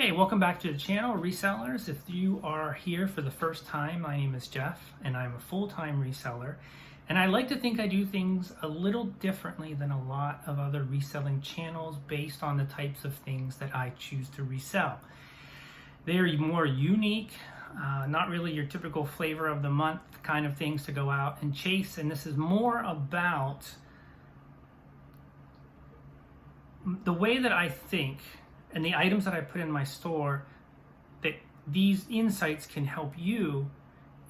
Hey, welcome back to the channel, resellers. If you are here for the first time, my name is Jeff and I'm a full-time reseller. And I like to think I do things a little differently than a lot of other reselling channels based on the types of things that I choose to resell. They're more unique, not really your typical flavor of the month kind of things to go out and chase. And this is more about the way that I think and the items that I put in my store, that these insights can help you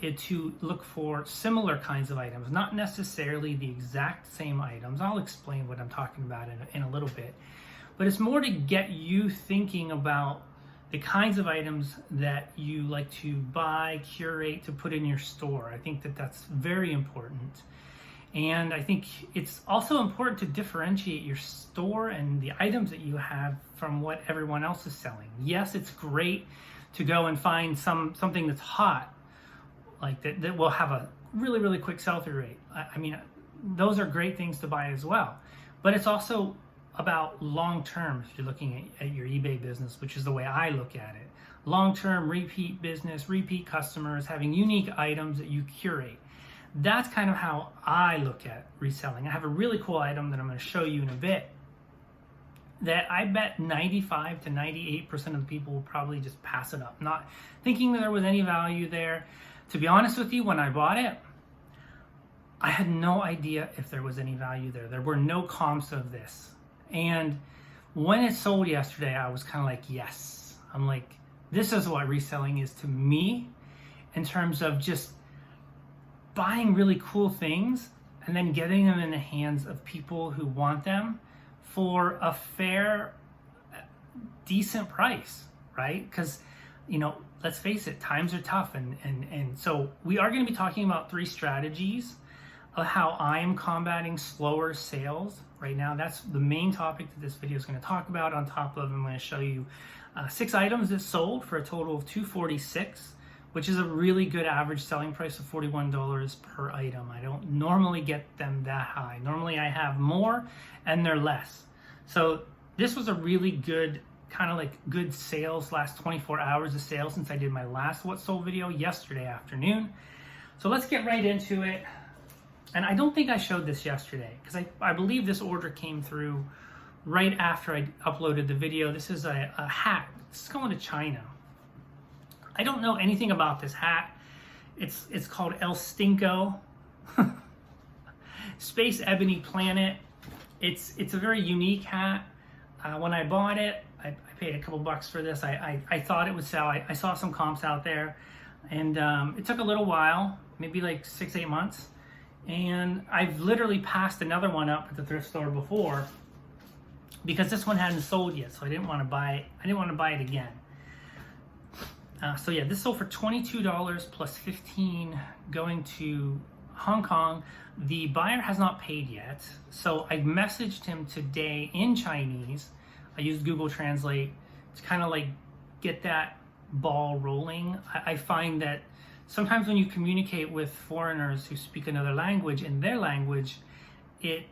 to look for similar kinds of items, not necessarily the exact same items. I'll explain what I'm talking about in a little bit, but it's more to get you thinking about the kinds of items that you like to buy, curate, to put in your store. I think that that's very important. And I think it's also important to differentiate your store and the items that you have from what everyone else is selling. Yes, it's great to go and find something that's hot, like that will have a really quick sell-through rate. I mean, those are great things to buy as well. But it's also about long-term, if you're looking at your eBay business, which is the way I look at it. Long-term repeat business, repeat customers, having unique items that you curate. That's kind of how I look at reselling. I have a really cool item that I'm going to show you in a bit that I bet 95 to 98% of the people will probably just pass it up, not thinking that there was any value there. To be honest with you, when I bought it, I had no idea if there was any value there. There were no comps of this. And when it sold yesterday, I was kind of like, yes. I'm like, this is what reselling is to me in terms of just buying really cool things and then getting them in the hands of people who want them for a fair, decent price, right? Because, you know, let's face it, times are tough. And so we are going to be talking about 3 strategies of how I am combating slower sales right now. That's the main topic that this video is going to talk about. On top of, I'm going to show you 6 items that sold for a total of $246. Which is a really good average selling price of $41 per item. I don't normally get them that high. Normally I have more and they're less. So this was a really good, kind of like good sales, last 24 hours of sales since I did my last What Sold video yesterday afternoon. So let's get right into it. And I don't think I showed this yesterday because I believe this order came through right after I uploaded the video. This is a hat. This is going to China. I don't know anything about this hat. It's called El Stinko Space Ebony Planet. It's a very unique hat. When I bought it, I paid a couple bucks for this. I thought it would sell. I saw some comps out there, and it took a little while, maybe like 6-8 months. And I've literally passed another one up at the thrift store before because this one hadn't sold yet, so I didn't want to buy it. I didn't want to buy it again. So yeah, this sold for $22 plus $15 going to Hong Kong. The buyer has not paid yet. So I messaged him today in Chinese. I used Google Translate to kind of like get that ball rolling. I find that sometimes when you communicate with foreigners who speak another language in their language, it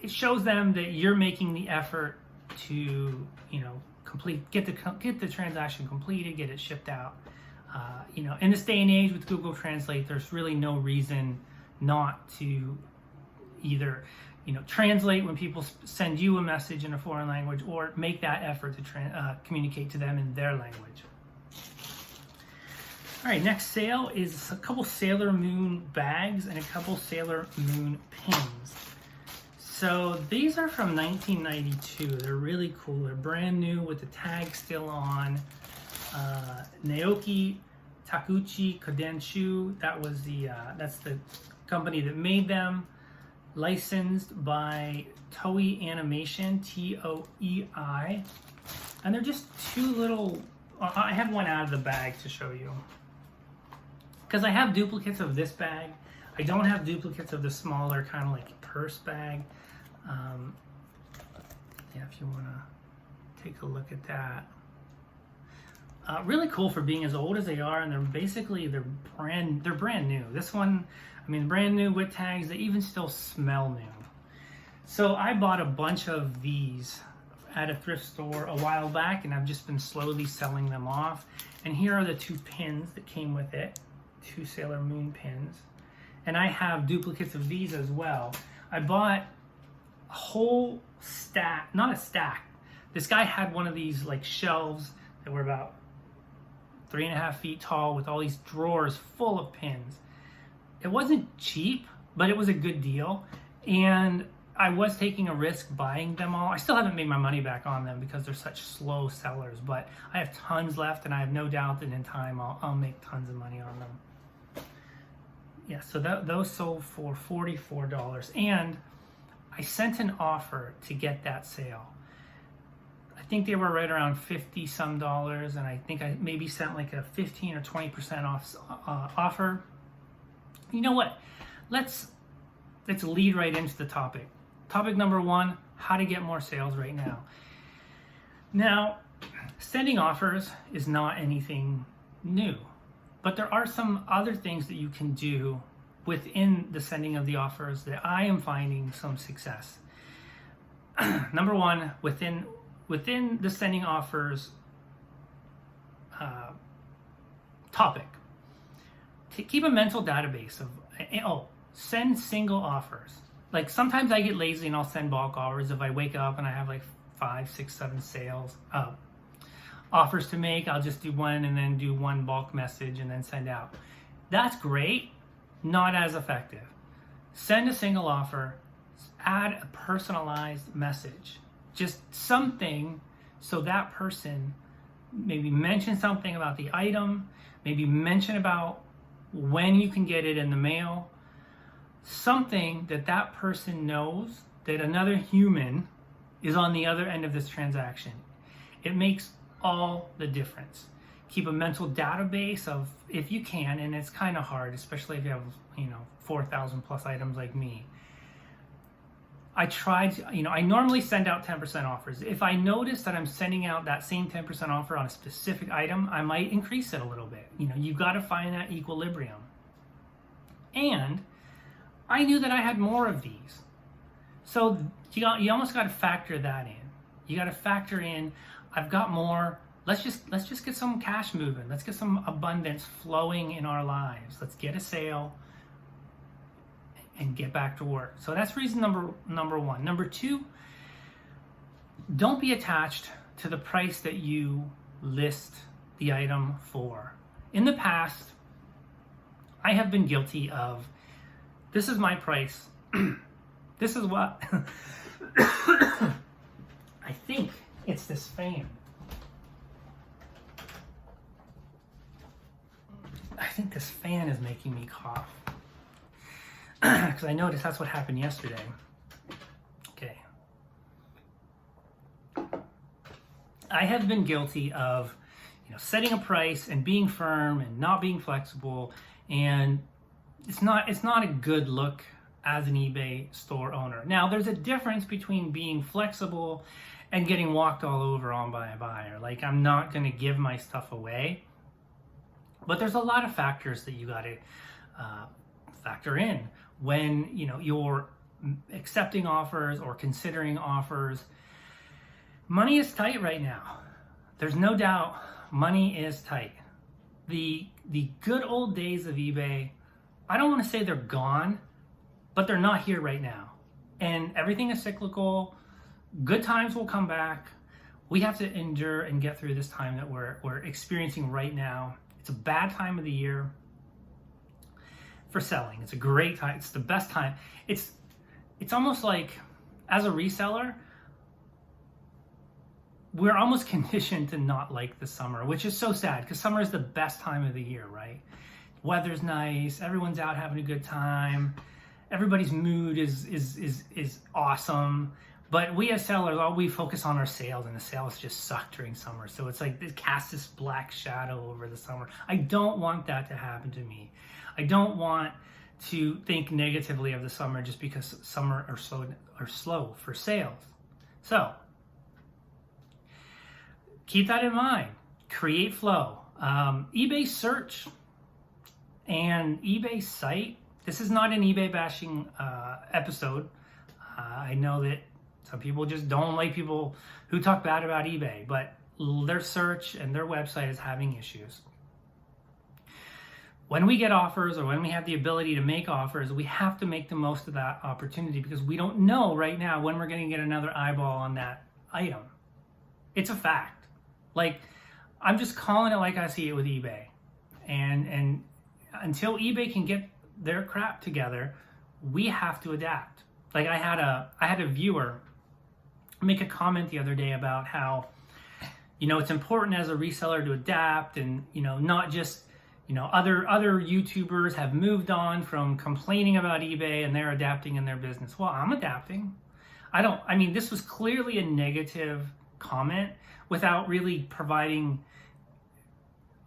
shows them that you're making the effort to, you know, get the transaction completed, get it shipped out. You know, in this day and age with Google Translate, there's really no reason not to either, you know, translate when people send you a message in a foreign language, or make that effort to communicate to them in their language. All right, next sale is a couple Sailor Moon bags and a couple Sailor Moon pins. So these are from 1992. They're really cool. They're brand new with the tag still on. Naoki Takeuchi Kodenshu. That's the company that made them. Licensed by Toei Animation, T-O-E-I. And they're just 2 little. I have one out of the bag to show you because I have duplicates of this bag. I don't have duplicates of the smaller kind of like purse bag. Yeah, if you want to take a look at that. Really cool for being as old as they are, and they're brand new. This one, I mean, brand new with tags. They even still smell new. So I bought a bunch of these at a thrift store a while back, and I've just been slowly selling them off. And here are the 2 pins that came with it, 2 Sailor Moon pins. And I have duplicates of these as well. I bought a whole stack, not a stack. This guy had one of these like shelves that were about 3.5 feet tall with all these drawers full of pins. It wasn't cheap, but it was a good deal. And I was taking a risk buying them all. I still haven't made my money back on them because they're such slow sellers, but I have tons left, and I have no doubt that in time I'll make tons of money on them. Yeah, so those sold for $44, and I sent an offer to get that sale. I think they were right around 50 some dollars, and I think I maybe sent like a 15 or 20% off offer. You know what? Let's lead right into the topic. Topic number 1, how to get more sales right now. Now, sending offers is not anything new, but there are some other things that you can do within the sending of the offers that I am finding some success. Number 1, within the sending offers topic, to keep a mental database of, send single offers. Like sometimes I get lazy and I'll send bulk offers if I wake up and I have like 5, 6, 7 sales offers to make. I'll just do one and then do one bulk message and then send out. That's great, not as effective. Send a single offer, add a personalized message, just something so that person maybe mention something about the item, maybe mention about when you can get it in the mail, something that person knows that another human is on the other end of this transaction. It makes all the difference. Keep a mental database of, if you can, and it's kind of hard, especially if you have 4,000 plus items like me. I normally send out 10% offers. If I notice that I'm sending out that same 10% offer on a specific item, I might increase it a little bit. You've got to find that equilibrium. And I knew that I had more of these. So you almost got to factor that in. You got to factor in, I've got more. Let's just get some cash moving. Let's get some abundance flowing in our lives. Let's get a sale and get back to work. So that's reason number 1. Number 2, don't be attached to the price that you list the item for. In the past, I have been guilty of, this is my price. This is what I think it's this fan. I think this fan is making me cough. Because I noticed that's what happened yesterday. Okay. I have been guilty of, setting a price and being firm and not being flexible, and it's not a good look as an eBay store owner. Now, there's a difference between being flexible and getting walked all over on by a buyer. Like, I'm not going to give my stuff away, but there's a lot of factors that you got to factor in when you're accepting offers or considering offers. Money is tight right now. There's no doubt money is tight. The good old days of eBay, I don't want to say they're gone, but they're not here right now. And everything is cyclical. Good times will come back. We have to endure and get through this time that we're experiencing right now. It's a bad time of the year for selling. It's a great time. It's the best time. It's almost like, as a reseller, we're almost conditioned to not like the summer, which is so sad because summer is the best time of the year, right? Weather's nice. Everyone's out having a good time. Everybody's mood is awesome. But we as sellers, all we focus on our sales, and the sales just suck during summer. So it's like it casts this black shadow over the summer. I don't want that to happen to me. I don't want to think negatively of the summer just because summer are slow for sales. So keep that in mind. Create flow. eBay search and eBay site. This is not an eBay bashing episode. I know that Some people just don't like people who talk bad about eBay, but their search and their website is having issues. When we get offers or when we have the ability to make offers, we have to make the most of that opportunity because we don't know right now when we're going to get another eyeball on that item. It's a fact. Like, I'm just calling it like I see it with eBay. And until eBay can get their crap together, we have to adapt. Like I had a viewer make a comment the other day about how, it's important as a reseller to adapt and, not just, other YouTubers have moved on from complaining about eBay and they're adapting in their business. Well, I'm adapting. This was clearly a negative comment without really providing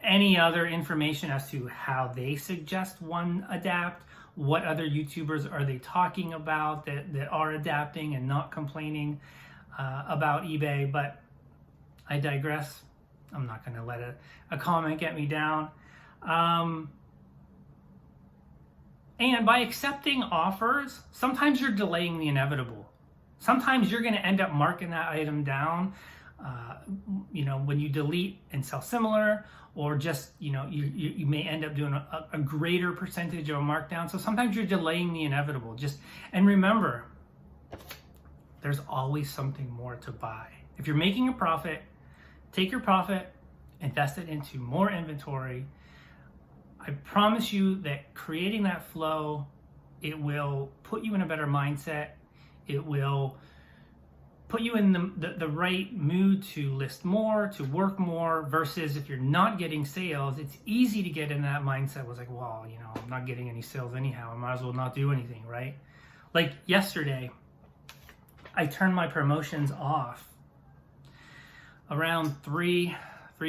any other information as to how they suggest one adapt, what other YouTubers are they talking about that are adapting and not complaining about eBay. But I digress. I'm not going to let a comment get me down. And by accepting offers, sometimes you're delaying the inevitable. Sometimes you're going to end up marking that item down, when you delete and sell similar, or just, you may end up doing a greater percentage of a markdown. So sometimes you're delaying the inevitable. And remember, there's always something more to buy. If you're making a profit, take your profit, invest it into more inventory. I promise you that creating that flow, it will put you in a better mindset. It will put you in the right mood to list more, to work more, versus if you're not getting sales, it's easy to get in that mindset. It was like, well, I'm not getting any sales anyhow. I might as well not do anything, right? Like yesterday, I turned my promotions off around 3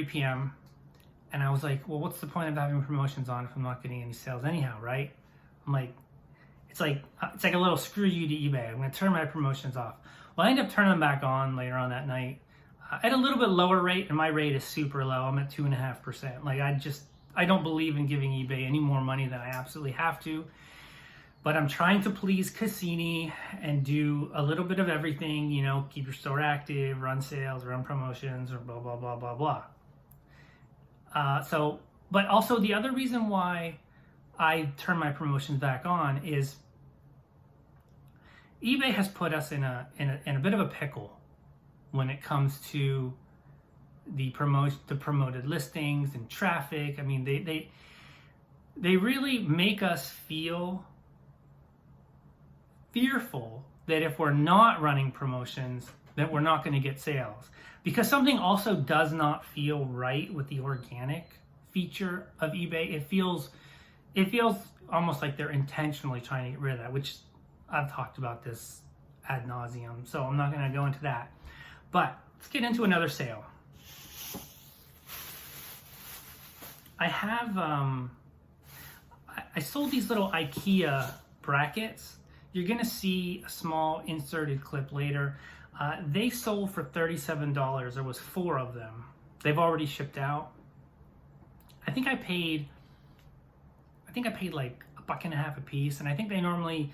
p.m. And I was like, well, what's the point of having promotions on if I'm not getting any sales anyhow, right? I'm like, it's like a little screw you to eBay. I'm going to turn my promotions off. Well, I ended up turning them back on later on that night at a little bit lower rate, and my rate is super low. I'm at 2.5%. Like I don't believe in giving eBay any more money than I absolutely have to. But I'm trying to please Cassini and do a little bit of everything, keep your store active, run sales, run promotions, or blah, blah, blah, blah, blah. But also the other reason why I turn my promotions back on is eBay has put us in a bit of a pickle when it comes to the promoted listings and traffic. I mean, they really make us feel fearful that if we're not running promotions, that we're not going to get sales. Because something also does not feel right with the organic feature of eBay. It feels almost like they're intentionally trying to get rid of that, which I've talked about this ad nauseum, so I'm not going to go into that. But let's get into another sale. I have I sold these little IKEA brackets. You're going to see a small inserted clip later. They sold for $37. There was 4 of them. They've already shipped out. I think I paid like $1.50 a piece, and I think they normally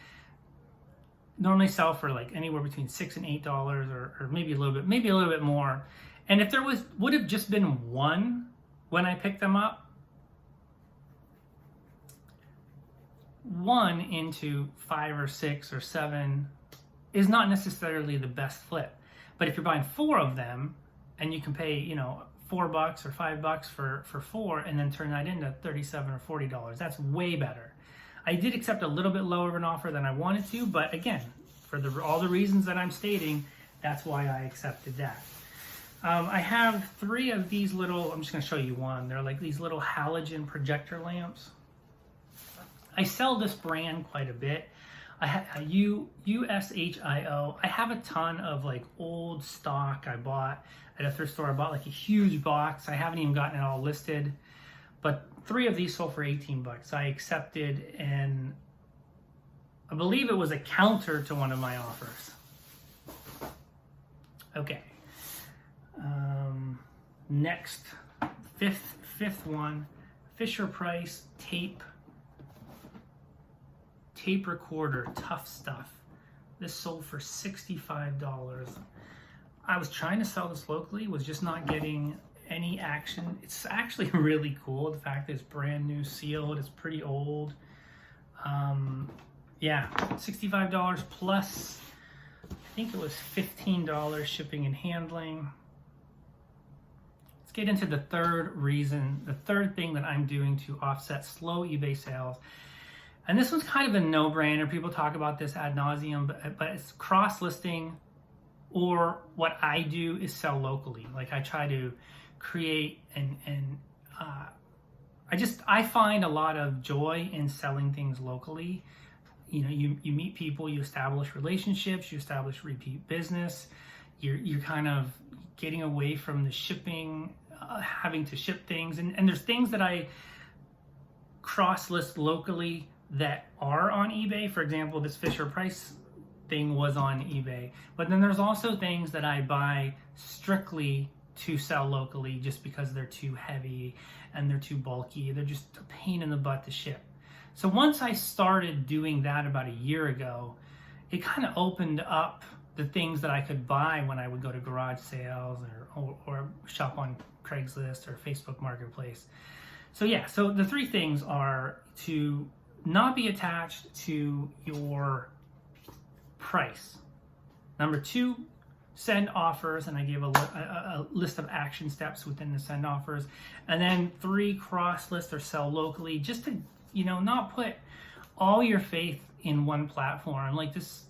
sell for like anywhere between $6 and $8, or maybe a little bit more. And if there would have just been one when I picked them up, 1 into 5 or 6 or 7 is not necessarily the best flip. But if you're buying 4 of them and you can pay, $4 or $5 for 4 and then turn that into $37 or $40, that's way better. I did accept a little bit lower of an offer than I wanted to, but again, for all the reasons that I'm stating, that's why I accepted that. I have 3 of these little, I'm just going to show you one. They're like these little halogen projector lamps. I sell this brand quite a bit. I have USHIO. I have a ton of like old stock I bought at a thrift store. I bought like a huge box. I haven't even gotten it all listed, but 3 of these sold for $18. I accepted, and I believe it was a counter to one of my offers. Okay. Next, fifth one, Fisher Price tape recorder, tough stuff. This sold for $65. I was trying to sell this locally, was just not getting any action. It's actually really cool. The fact that it's brand new, sealed, it's pretty old. Yeah, $65 plus, I think it was $15 shipping and handling. Let's get into the third reason, the third thing that I'm doing to offset slow eBay sales. And this one's kind of a no-brainer. People talk about this ad nauseum, but it's cross-listing, or what I do is sell locally. Like I try to create I find a lot of joy in selling things locally. You know, you meet people, you establish relationships, you establish repeat business. You're kind of getting away from the shipping, having to ship things. And there's things that I cross-list locally that are on eBay. For example, this Fisher Price thing was on eBay. But then there's also things that I buy strictly to sell locally just because they're too heavy and they're too bulky. They're just a pain in the butt to ship. So once I started doing that about a year ago, it kind of opened up the things that I could buy when I would go to garage sales or shop on Craigslist or Facebook Marketplace. So yeah, so the three things are to not be attached to your price. Number two, send offers, and I gave a list of action steps within the send offers. And then three, cross list or sell locally, just to, you know, not put all your faith in one platform. Like this,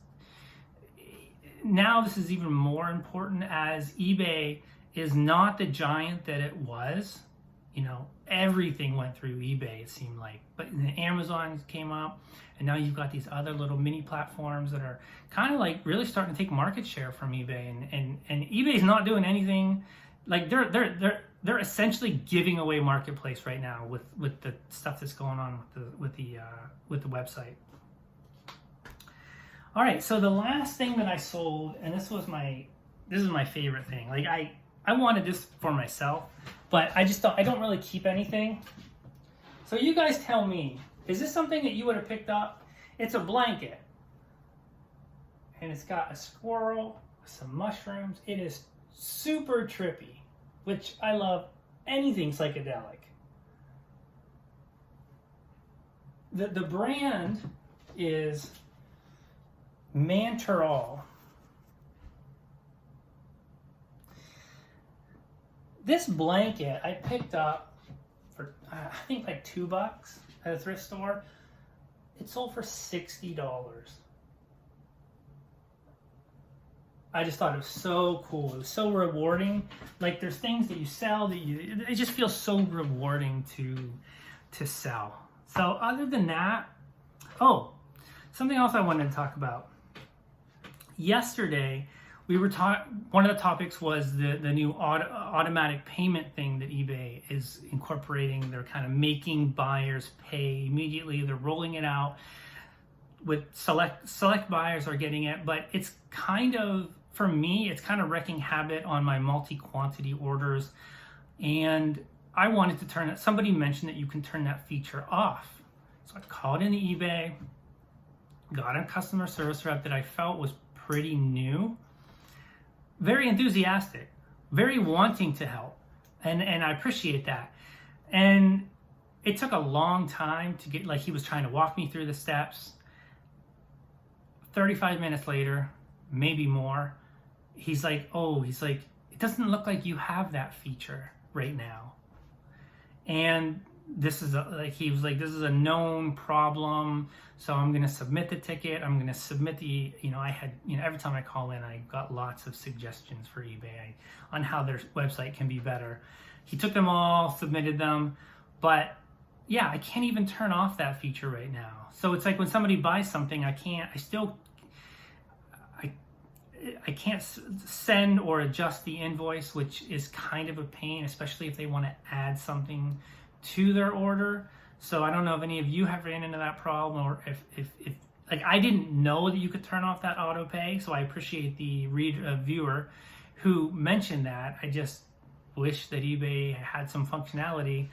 now this is even more important as eBay is not the giant that it was. You know, everything went through eBay, it seemed like. But then Amazon came up, and now you've got these other little mini platforms that are kind of like really starting to take market share from eBay. And eBay's not doing anything. Like they're essentially giving away marketplace right now with the stuff that's going on with the website. All right, so the last thing that I sold, and this is my favorite thing. Like I wanted this for myself, but I don't really keep anything. So you guys tell me, is this something that you would have picked up? It's a blanket. And it's got a squirrel, some mushrooms. It is super trippy, which I love anything psychedelic. The brand is Mantaral. This blanket I picked up for I think like $2 at a thrift store. It sold for $60. I just thought it was so cool. It was so rewarding. Like there's things that you sell that it just feels so rewarding to sell. So other than that, something else I wanted to talk about. Yesterday, we were one of the topics was the new automatic payment thing that eBay is incorporating. They're kind of making buyers pay immediately. They're rolling it out with select buyers are getting it, but it's kind of, for me, it's kind of wrecking havoc on my multi-quantity orders. And I wanted to turn it, somebody mentioned that you can turn that feature off. So I called into eBay, got a customer service rep that I felt was pretty new, very enthusiastic, very wanting to help. And I appreciate that. And it took a long time to get, like, he was trying to walk me through the steps. 35 minutes later, maybe more, he's like, it doesn't look like you have that feature right now. And this is he was like, this is a known problem, so I'm going to submit the ticket. I'm going to submit every time I call in, I got lots of suggestions for eBay on how their website can be better. He took them all, submitted them, but yeah, I can't even turn off that feature right now. So it's like when somebody buys something, I can't send or adjust the invoice, which is kind of a pain, especially if they want to add something to their order. So I don't know if any of you have ran into that problem, or if like, I didn't know that you could turn off that auto pay. So I appreciate the viewer who mentioned that. I just wish that eBay had some functionality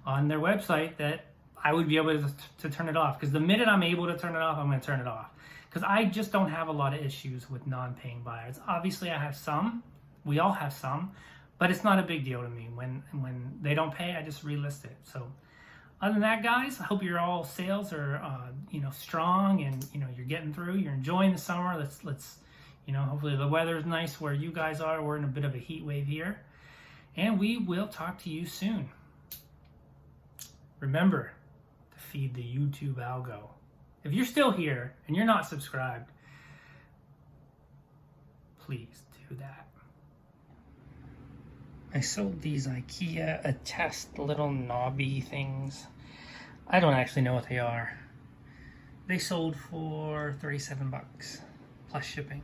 on their website that I would be able to turn it off. Because the minute I'm able to turn it off, I'm going to turn it off. because I just don't have a lot of issues with non-paying buyers. Obviously, I have some. We all have some, but it's not a big deal to me. When they don't pay, I just relist it. So other than that, guys, I hope your all sales are strong, and you're getting through. You're enjoying the summer. Let's hopefully the weather's nice where you guys are. We're in a bit of a heat wave here, and we will talk to you soon. Remember to feed the YouTube algo. If you're still here and you're not subscribed, please do that. I sold these IKEA Attest little knobby things. I don't actually know what they are. They sold for $37 plus shipping.